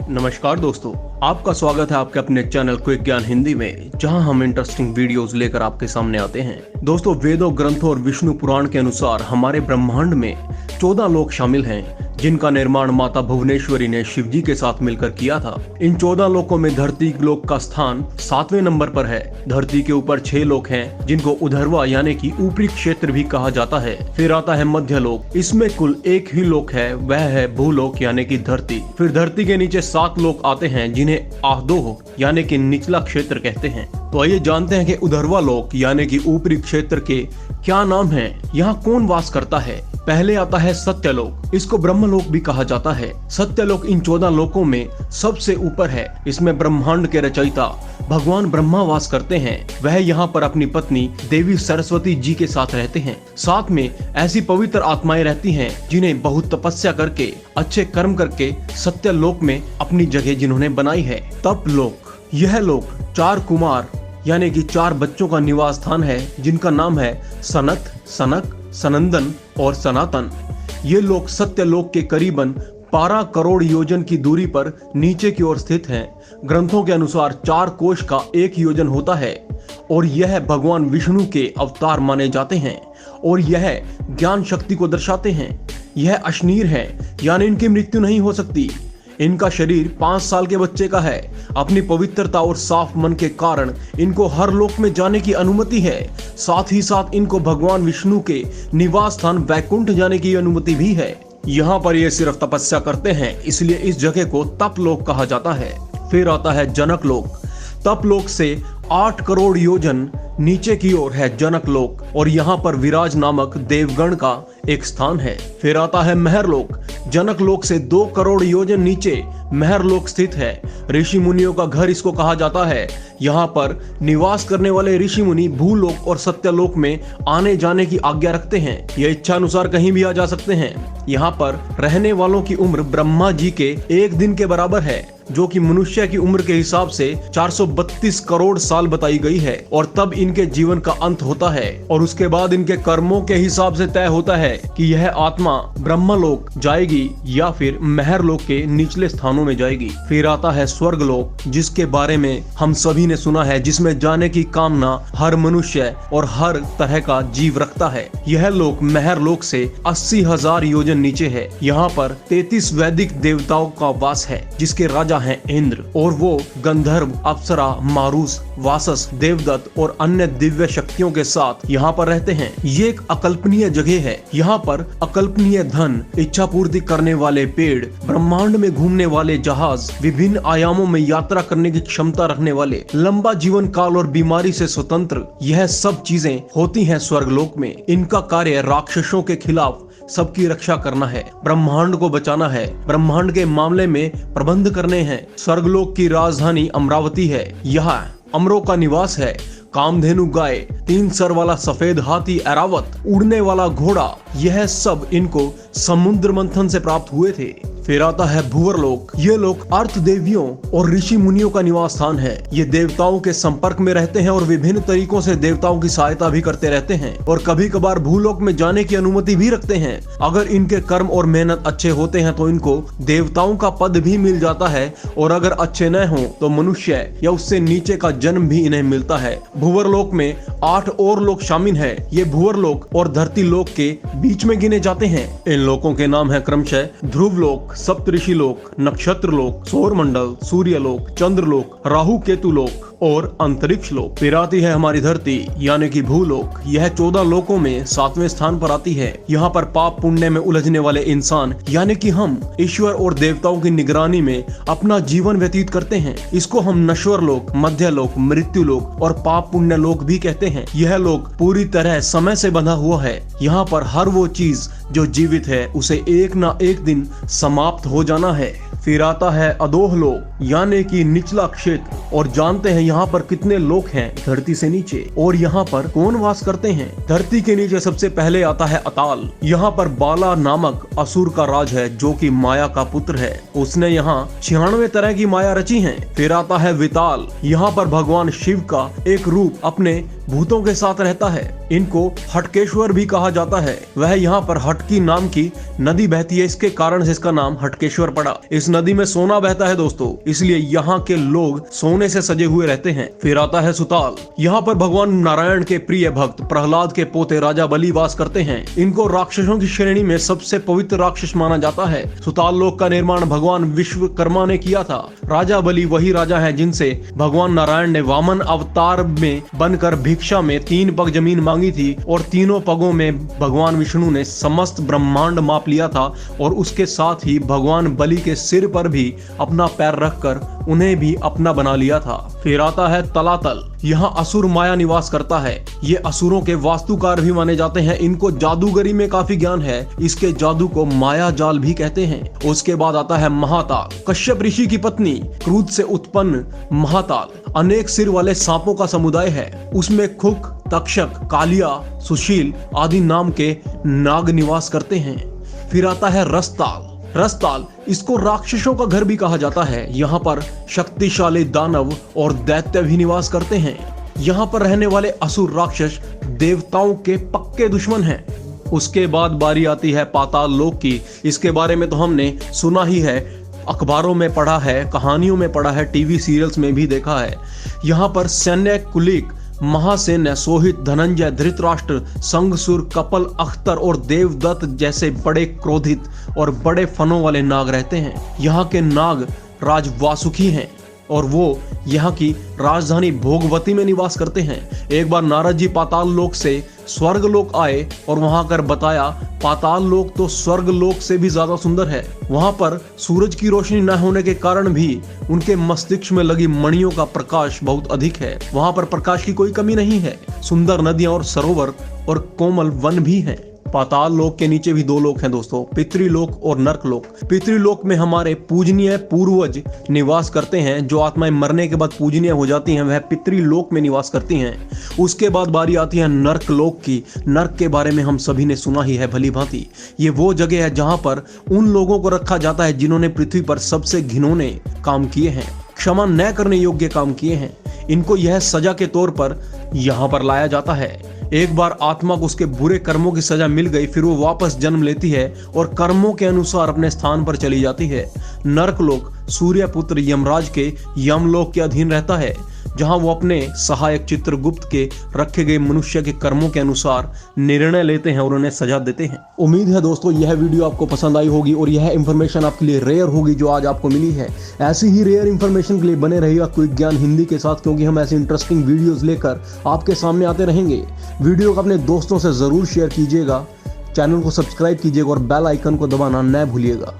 नमस्कार दोस्तों, आपका स्वागत है आपके अपने चैनल क्विक ज्ञान हिंदी में, जहां हम इंटरेस्टिंग वीडियोस लेकर आपके सामने आते हैं। दोस्तों, वेदों, ग्रंथों और विष्णु पुराण के अनुसार हमारे ब्रह्मांड में 14 लोक शामिल हैं, जिनका निर्माण माता भुवनेश्वरी ने शिव जी के साथ मिलकर किया था। इन 14 लोकों में धरती लोक का स्थान 7वें नंबर पर है। धरती के ऊपर 6 लोक हैं, जिनको उधर्वा यानी कि ऊपरी क्षेत्र भी कहा जाता है। फिर आता है मध्य लोक, इसमें कुल एक ही लोक है, वह है भूलोक यानी कि धरती। फिर धरती के नीचे 7 लोक आते हैं, जिन्हें आह्दोह यानी कि निचला क्षेत्र कहते हैं। तो आइए जानते हैं कि उधर्वा लोक यानी कि ऊपरी क्षेत्र के क्या नाम हैं, यहाँ कौन वास करता है। पहले आता है सत्यलोक, इसको ब्रह्मलोक भी कहा जाता है। सत्यलोक इन 14 लोकों में सबसे ऊपर है। इसमें ब्रह्मांड के रचयिता भगवान ब्रह्मा वास करते हैं। वह यहाँ पर अपनी पत्नी देवी सरस्वती जी के साथ रहते हैं। साथ में ऐसी पवित्र आत्माएं रहती हैं, जिन्हें बहुत तपस्या करके, अच्छे कर्म करके सत्यलोक में अपनी जगह जिन्होंने बनाई है। तपलोक, यह लोक 4 कुमार यानी कि 4 बच्चों का निवास स्थान है, जिनका नाम है सनत, सनक, सनंदन और सनातन। ये लोग सत्यलोक के करीबन 12 करोड़ योजन की दूरी पर नीचे की ओर स्थित हैं। ग्रंथों के अनुसार 4 कोश का 1 योजन होता है और यह भगवान विष्णु के अवतार माने जाते हैं और यह ज्ञान शक्ति को दर्शाते हैं। यह अशनीर है यानी इनकी मृत्यु नहीं हो सकती। इनका शरीर 5 साल के बच्चे का है। अपनी पवित्रता और साफ मन के कारण इनको हर लोक में जाने की अनुमति है। साथ ही साथ इनको भगवान विष्णु के निवास स्थान वैकुंठ जाने की अनुमति भी है। यहाँ पर ये सिर्फ तपस्या करते हैं, इसलिए इस जगह को तपलोक कहा जाता है। फिर आता है जनक लोक। तपलोक से 8 करोड़ योजन नीचे की ओर है जनक लोक और यहाँ पर विराज नामक देवगण का एक स्थान है। फिर आता है महरलोक। जनक लोक से 2 करोड़ योजन नीचे महरलोक स्थित है। ऋषि मुनियों का घर इसको कहा जाता है। यहाँ पर निवास करने वाले ऋषि मुनि भूलोक और सत्यलोक में आने जाने की आज्ञा रखते हैं। यह इच्छा अनुसार कहीं भी आ जा सकते हैं। यहाँ पर रहने वालों की उम्र ब्रह्मा जी के 1 दिन के बराबर है, जो कि मनुष्य की उम्र के हिसाब से 432 करोड़ साल बताई गई है। और तब इनके जीवन का अंत होता है और उसके बाद इनके कर्मों के हिसाब से तय होता है कि यह आत्मा ब्रह्मलोक जाएगी या फिर महरलोक के निचले स्थानों में जाएगी। फिर आता है स्वर्गलोक, जिसके बारे में हम सभी ने सुना है, जिसमें जाने की कामना हर मनुष्य और हर तरह का जीव रखता है। यह लोक महरलोक से 80,000 योजन नीचे है। यहाँ पर 33 वैदिक देवताओं का वास है, जिसके राजा हैं इंद्र, और वो गंधर्व, अप्सरा, मारूस, वासस, देवदत्त और अन्य दिव्य शक्तियों के साथ यहाँ पर रहते हैं। ये एक अकल्पनीय जगह है। यहाँ पर अकल्पनीय धन, इच्छा पूर्ति करने वाले पेड़, ब्रह्मांड में घूमने वाले जहाज, विभिन्न आयामों में यात्रा करने की क्षमता रखने वाले, लंबा जीवन काल और बीमारी से स्वतंत्र, यह सब चीजें होती हैं स्वर्गलोक में। इनका कार्य राक्षसों के खिलाफ सबकी रक्षा करना है, ब्रह्मांड को बचाना है, ब्रह्मांड के मामले में प्रबंध करने हैं। स्वर्गलोक की राजधानी अमरावती है। यहाँ अमरों का निवास है। कामधेनु गाय, 3 सर वाला सफेद हाथी ऐरावत, उड़ने वाला घोड़ा, यह सब इनको समुद्र मंथन से प्राप्त हुए थे। फिर आता है भूवरलोक। ये लोक अर्थ देवियों और ऋषि मुनियों का निवास स्थान है। ये देवताओं के संपर्क में रहते हैं और विभिन्न तरीकों से देवताओं की सहायता भी करते रहते हैं और कभी कभार भूलोक में जाने की अनुमति भी रखते हैं। अगर इनके कर्म और मेहनत अच्छे होते हैं तो इनको देवताओं का पद भी मिल जाता है, और अगर अच्छे न हो तो मनुष्य या उससे नीचे का जन्म भी इन्हें मिलता है। भूवरलोक में 8 और लोक शामिल है। ये भूवरलोक और धरती लोक के बीच में गिने जाते हैं। इन लोकों के नाम है क्रमशः ध्रुवलोक, सप्तऋषि लोक, नक्षत्र लोक, सौरमंडल, सूर्यलोक, चंद्रलोक, राहु केतु लोक और अंतरिक्ष लोक। फिर आती है हमारी धरती यानी कि भूलोक। यह 14 लोकों में 7वें स्थान पर आती है। यहाँ पर पाप पुण्य में उलझने वाले इंसान यानी कि हम ईश्वर और देवताओं की निगरानी में अपना जीवन व्यतीत करते हैं। इसको हम नश्वर लोक, मध्य लोक, मृत्यु लोक और पाप पुण्य लोक भी कहते हैं। यह लोक पूरी तरह समय से बंधा हुआ है। यहाँ पर हर वो चीज जो जीवित है उसे एक ना एक दिन समाप्त हो जाना है। फिर आता है अधोह लोक यानी कि निचला क्षेत्र, और जानते हैं यहाँ पर कितने लोक हैं धरती से नीचे और यहाँ पर कौन वास करते हैं। धरती के नीचे सबसे पहले आता है अताल। यहाँ पर बाला नामक असुर का राज है, जो कि माया का पुत्र है। उसने यहाँ 96 तरह की माया रची है। फिर आता है विताल। यहाँ पर भगवान शिव का एक रूप अपने भूतों के साथ रहता है। इनको हटकेश्वर भी कहा जाता है। वह यहाँ पर हटकी नाम की नदी बहती है, इसके कारण से इसका नाम हटकेश्वर पड़ा। इस नदी में सोना बहता है दोस्तों, इसलिए यहाँ के लोग सोने से सजे हुए रहते हैं। फिर आता है सुताल। यहाँ पर भगवान नारायण के प्रिय भक्त प्रहलाद के पोते राजा बलि वास करते हैं। इनको राक्षसों की श्रेणी में सबसे पवित्र राक्षस माना जाता है। सुताल लोक का निर्माण भगवान विश्वकर्मा ने किया था। राजा बलि वही राजा है जिनसे भगवान नारायण ने वामन अवतार में बनकर भिक्षा में 3 पग जमीन मांगी थी और तीनों पगों में भगवान विष्णु ने समस्त ब्रह्मांड माप लिया था और उसके साथ ही भगवान बलि के सिर पर भी अपना पैर रखकर उन्हें भी अपना बना लिया था। फिर आता है तलातल। यहाँ असुर माया निवास करता है। ये असुरों के वास्तुकार भी माने जाते हैं। इनको जादूगरी में काफी ज्ञान है। इसके जादू को माया जाल भी कहते हैं। उसके बाद आता है महाताल। कश्यप ऋषि की पत्नी क्रोध से उत्पन्न महाताल अनेक सिर वाले सांपों का समुदाय है। उसमें खुक, तक्षक, कालिया, सुशील आदि नाम के नाग निवास करते हैं। फिर आता है रसताल। रसताल इसको राक्षसों का घर भी कहा जाता है। यहाँ पर शक्तिशाली दानव और दैत्य भी निवास करते हैं। यहाँ पर रहने वाले असुर राक्षस देवताओं के पक्के दुश्मन हैं। उसके बाद बारी आती है पाताल लोक की। इसके बारे में तो हमने सुना ही है, अखबारों में पढ़ा है, कहानियों में पढ़ा है, टीवी सीरियल्स में भी देखा है। यहाँ पर सैन्य कुलिक, महासेन, सोहित, धनंजय, धृतराष्ट्र, संगसुर, कपल, अख्तर और देवदत्त जैसे बड़े क्रोधित और बड़े फनों वाले नाग रहते हैं। यहाँ के नाग राज वासुकी हैं और वो यहाँ की राजधानी भोगवती में निवास करते हैं। एक बार नारद जी पाताल लोक से स्वर्ग लोक आए और वहां कर बताया पाताल लोक तो स्वर्ग लोक से भी ज्यादा सुंदर है। वहां पर सूरज की रोशनी न होने के कारण भी उनके मस्तिष्क में लगी मणियों का प्रकाश बहुत अधिक है। वहां पर प्रकाश की कोई कमी नहीं है। सुंदर नदियां और सरोवर और कोमल वन भी हैं। पाताल लोक के नीचे भी 2 लोक हैं दोस्तों, पितृलोक और नरकलोक। पितृलोक में हमारे पूजनीय पूर्वज निवास करते हैं। जो आत्माएं मरने के बाद पूजनीय हो जाती हैं वह पितृलोक में निवास करती हैं। उसके बाद बारी आती है नरकलोक की। नरक के बारे में हम सभी ने सुना ही है भली भांति। ये वो जगह है जहां पर उन लोगों को रखा जाता है जिन्होंने पृथ्वी पर सबसे घिनौने काम किए हैं, क्षमा न करने योग्य काम किए हैं। इनको यह सजा के तौर पर यहाँ पर लाया जाता है। एक बार आत्मा को उसके बुरे कर्मों की सजा मिल गई, फिर वो वापस जन्म लेती है और कर्मों के अनुसार अपने स्थान पर चली जाती है। नरकलोक सूर्यपुत्र यमराज के यमलोक के अधीन रहता है, जहां वो अपने सहायक चित्रगुप्त के रखे गए मनुष्य के कर्मों के अनुसार निर्णय लेते हैं और उन्हें सजा देते हैं। उम्मीद है दोस्तों यह वीडियो आपको पसंद आई होगी और यह इंफॉर्मेशन आपके लिए रेयर होगी जो आज आपको मिली है। ऐसी ही रेयर इंफॉर्मेशन के लिए बने रहिएगा क्विक ज्ञान हिंदी के साथ, क्योंकि हम ऐसी इंटरेस्टिंग वीडियोस लेकर आपके सामने आते रहेंगे। वीडियो को अपने दोस्तों से जरूर शेयर कीजिएगा, चैनल को सब्सक्राइब कीजिएगा और बेल आइकन को दबाना न भूलिएगा।